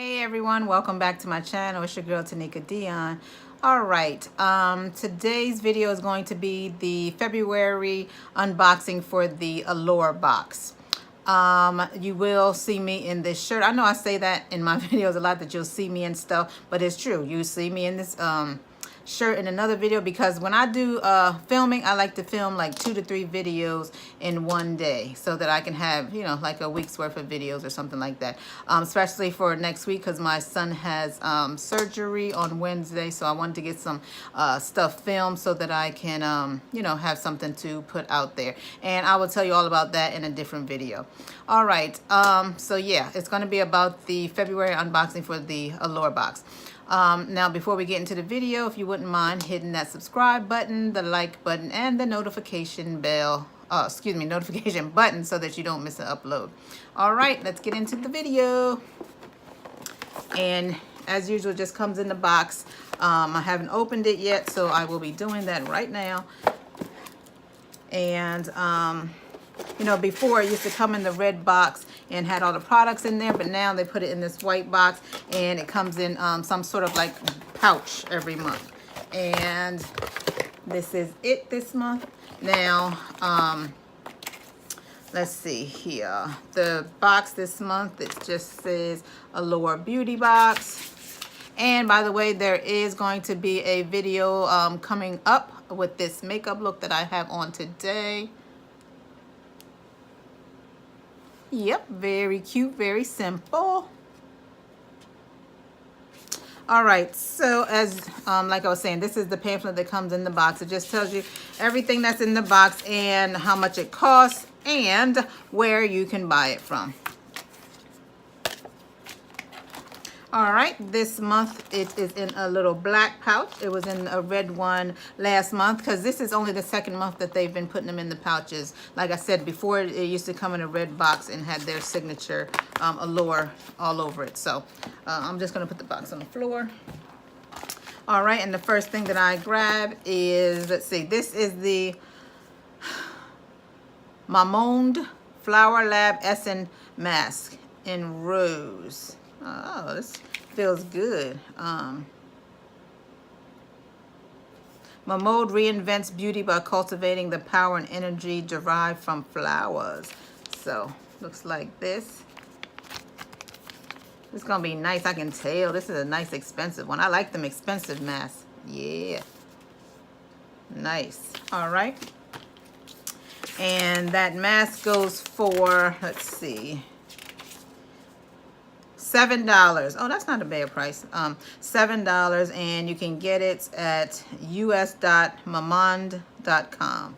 Hey everyone, welcome back to my channel. It's your girl Tanika Dion. Alright, today's video is going to be the February unboxing for the Allure box. You will see me in this shirt. I know I say that in my videos a lot, that you'll see me in stuff, but it's true. You see me in this shirt in another video, because when I do filming, I like to film like 2 to 3 videos in one day so that I can have, you know, like a week's worth of videos or something like that, especially for next week, because my son has surgery on Wednesday, so I wanted to get some stuff filmed so that I can you know, have something to put out there, and I will tell you all about that in a different video. All right, so yeah, it's going to be about the February unboxing for the Allure box. Now, before we get into the video, if you wouldn't mind hitting that subscribe button, the like button, and the notification bell, notification button, so that you don't miss an upload. All right, let's get into the video. And as usual, it just comes in the box. I haven't opened it yet, so I will be doing that right now. And you know, before it used to come in the red box and had all the products in there, but now they put it in this white box, and it comes in some sort of like pouch every month. And this is it this month. Now, let's see here. The box this month, it just says Allure Beauty Box. And by the way, there is going to be a video coming up with this makeup look that I have on today. Yep, very cute, very simple. All right, so as like I was saying, this is the pamphlet that comes in the box. It just tells you everything that's in the box and how much it costs and where you can buy it from. All right, this month it is in a little black pouch. It was in a red one last month, because this is only the second month that they've been putting them in the pouches. Like I said before, it used to come in a red box and had their signature Allure all over it. So I'm just gonna put the box on the floor. All right, and the first thing that I grab is, let's see, this is the Mamonde Flower Lab Essence Mask in Rose. Oh, this feels good. Mamonde reinvents beauty by cultivating the power and energy derived from flowers. So, looks like this. It's gonna be nice, I can tell. This is a nice, expensive one. I like them expensive masks. Yeah. Nice. All right. And that mask goes for, let's see, $7. Oh, that's not a bad price. $7, and you can get it at us.mamonde.com.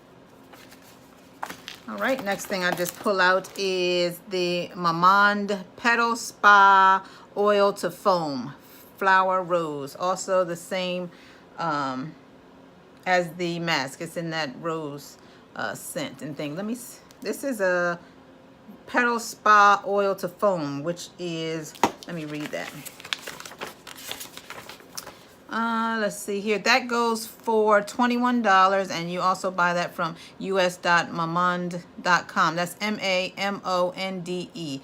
All right, next thing I just pull out is the Mamonde Petal Spa Oil to Foam Flower Rose. Also the same as the mask. It's in that rose scent and thing. Let me see. This is a Petal Spa Oil to Foam, which is, let me read that. Let's see here. That goes for $21, and you also buy that from us.mamonde.com. That's MAMONDE.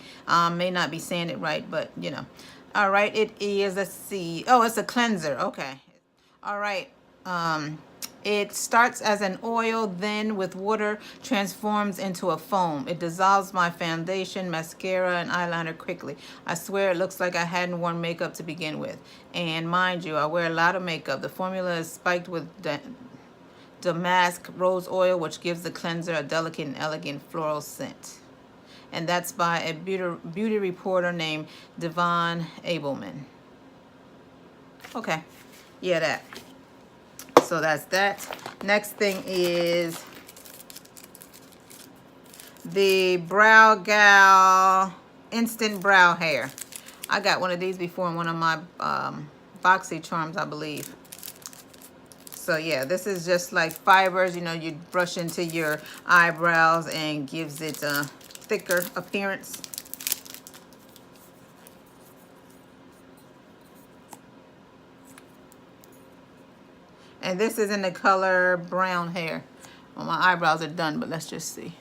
May not be saying it right, but you know. All right, it is, let's see. Oh, it's a cleanser. Okay. All right. It starts as an oil, then with water transforms into a foam. It dissolves my foundation, mascara, and eyeliner quickly. I swear it looks like I hadn't worn makeup to begin with. And mind you, I wear a lot of makeup. The formula is spiked with damask rose oil, which gives the cleanser a delicate and elegant floral scent. And that's by a beauty reporter named Devon Abelman. Okay, yeah, that. So that's that. Next thing is the Brow Gal Instant Brow Hair. I got one of these before in one of my Boxy Charms, I believe. So yeah, this is just like fibers, you know, you brush into your eyebrows and gives it a thicker appearance. And this is in the color brown hair. Well, my eyebrows are done, but let's just see.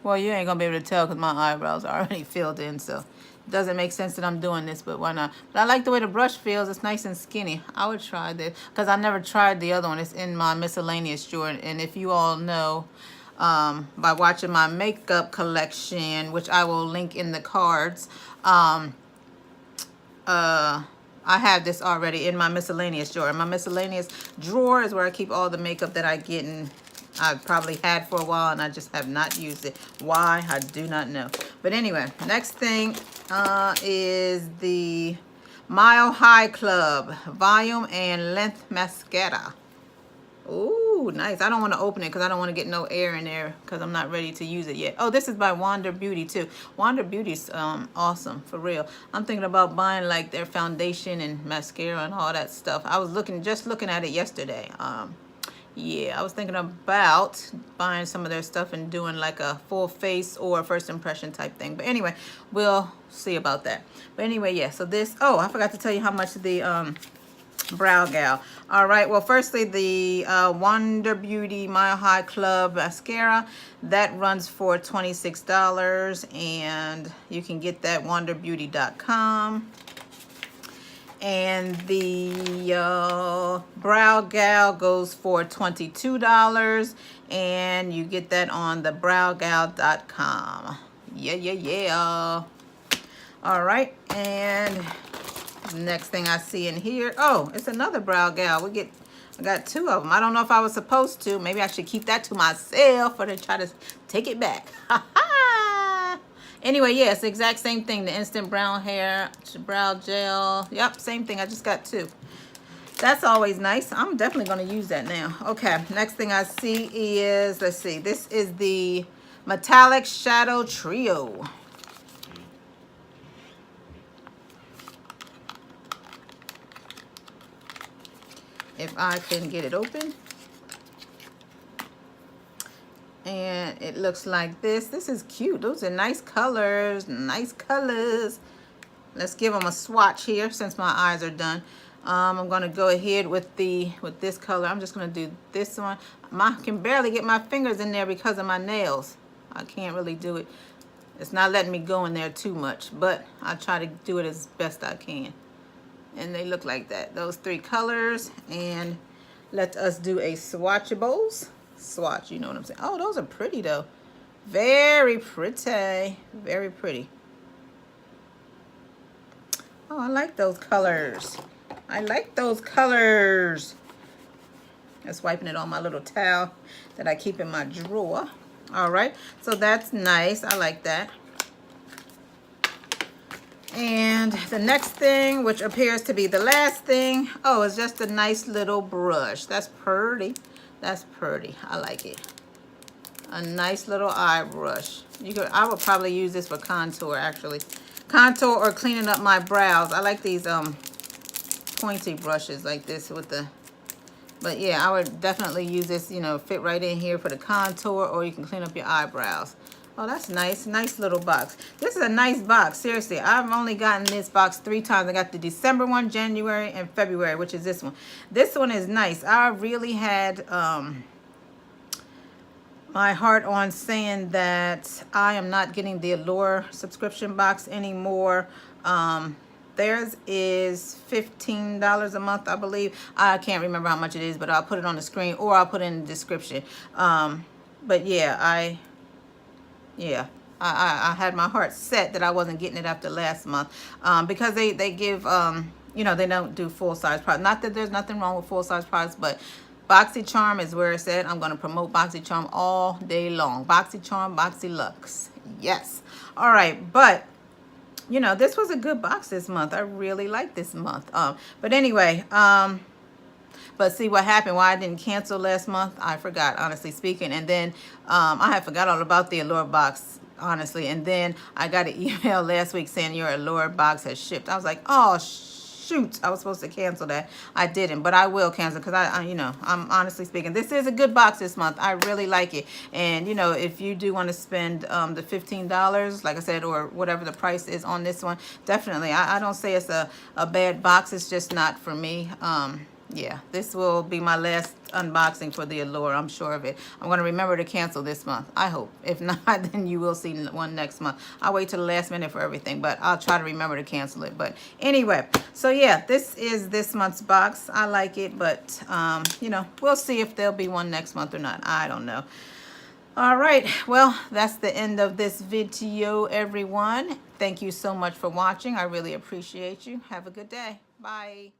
Well, you ain't gonna be able to tell because my eyebrows are already filled in, so doesn't make sense that I'm doing this, but why not? But I like the way the brush feels. It's nice and skinny. I would try this because I never tried the other one. It's in my miscellaneous drawer. And if you all know, by watching my makeup collection, which I will link in the cards, I have this already in my miscellaneous drawer. My miscellaneous drawer is where I keep all the makeup that I get, and I've probably had for a while and I just have not used it. Why? I do not know. But anyway, next thing is the Mile High Club Volume and Length Mascara. Ooh, nice. I don't want to open it because I don't want to get no air in there because I'm not ready to use it yet. Oh, this is by Wander Beauty too. Wander Beauty's awesome, for real. I'm thinking about buying like their foundation and mascara and all that stuff. I was just looking at it yesterday. Yeah, I was thinking about buying some of their stuff and doing like a full face or first impression type thing. But anyway, we'll see about that. But anyway, yeah, so this, oh, I forgot to tell you how much the Brow Gal. All right, well, firstly, the Wander Beauty Mile High Club Mascara, that runs for $26, and you can get that wanderbeauty.com. And the Brow Gal goes for $22, and you get that on the browgal.com. Yeah. All right, and next thing I see in here, oh, it's another Brow Gal. I got two of them. I don't know if I was supposed to. Maybe I should keep that to myself or to try to take it back. Anyway, yeah, it's the exact same thing. The instant brown hair brow gel. Yep, same thing. I just got two. That's always nice. I'm definitely going to use that now. Okay, next thing I see is, let's see, this is the Metallic Shadow Trio. If I can get it open. And it looks like this. This is cute. Those are nice colors. Nice colors. Let's give them a swatch here since my eyes are done. I'm going to go ahead with this color. I'm just going to do this one. I can barely get my fingers in there because of my nails. I can't really do it. It's not letting me go in there too much, but I try to do it as best I can. And they look like that. Those three colors. And let us do a swatchables. Swatch, you know what I'm saying. Oh, those are pretty though. Very pretty. Very pretty. Oh, I like those colors. I like those colors. Just wiping it on my little towel that I keep in my drawer. All right, so that's nice. I like that. And the next thing, which appears to be the last thing, oh, it's just a nice little brush. That's pretty. That's pretty. I like it. A nice little eye brush. I would probably use this for contour, actually. Contour or cleaning up my brows. I like these pointy brushes like this with the... But yeah, I would definitely use this, you know, fit right in here for the contour, or you can clean up your eyebrows. Oh, that's nice. Nice little box. This is a nice box. Seriously, I've only gotten this box 3 times. I got the December one, January, and February, which is this one. This one is nice. I really had my heart on saying that I am not getting the Allure subscription box anymore. Theirs is $15 a month, I believe. I can't remember how much it is, but I'll put it on the screen, or I'll put it in the description. But yeah, I had my heart set that I wasn't getting it after last month, because they give, you know, they don't do full-size products. Not that there's nothing wrong with full-size products, but BoxyCharm is where it's at. I'm going to promote BoxyCharm all day long. BoxyCharm, BoxyLux. Yes. All right, but... You know, this was a good box this month. I really like this month. But anyway, but see what happened, why I didn't cancel last month, I forgot, honestly speaking. And then I had forgot all about the Allure box, honestly. And then I got an email last week saying your Allure box has shipped. I was like, oh, shoot, I was supposed to cancel that. I didn't, but I will cancel because I you know, I'm honestly speaking, this is a good box this month. I really like it. And you know, if you do want to spend the $15, like I said, or whatever the price is on this one, definitely. I don't say it's a bad box. It's just not for me. yeah, this will be my last unboxing for the Allure. I'm sure of it. I'm going to remember to cancel this month. I hope. If not, then you will see one next month. I'll wait till the last minute for everything, but I'll try to remember to cancel it. But anyway, so yeah, this is this month's box. I like it, but, you know, we'll see if there'll be one next month or not. I don't know. All right, well, that's the end of this video, everyone. Thank you so much for watching. I really appreciate you. Have a good day. Bye.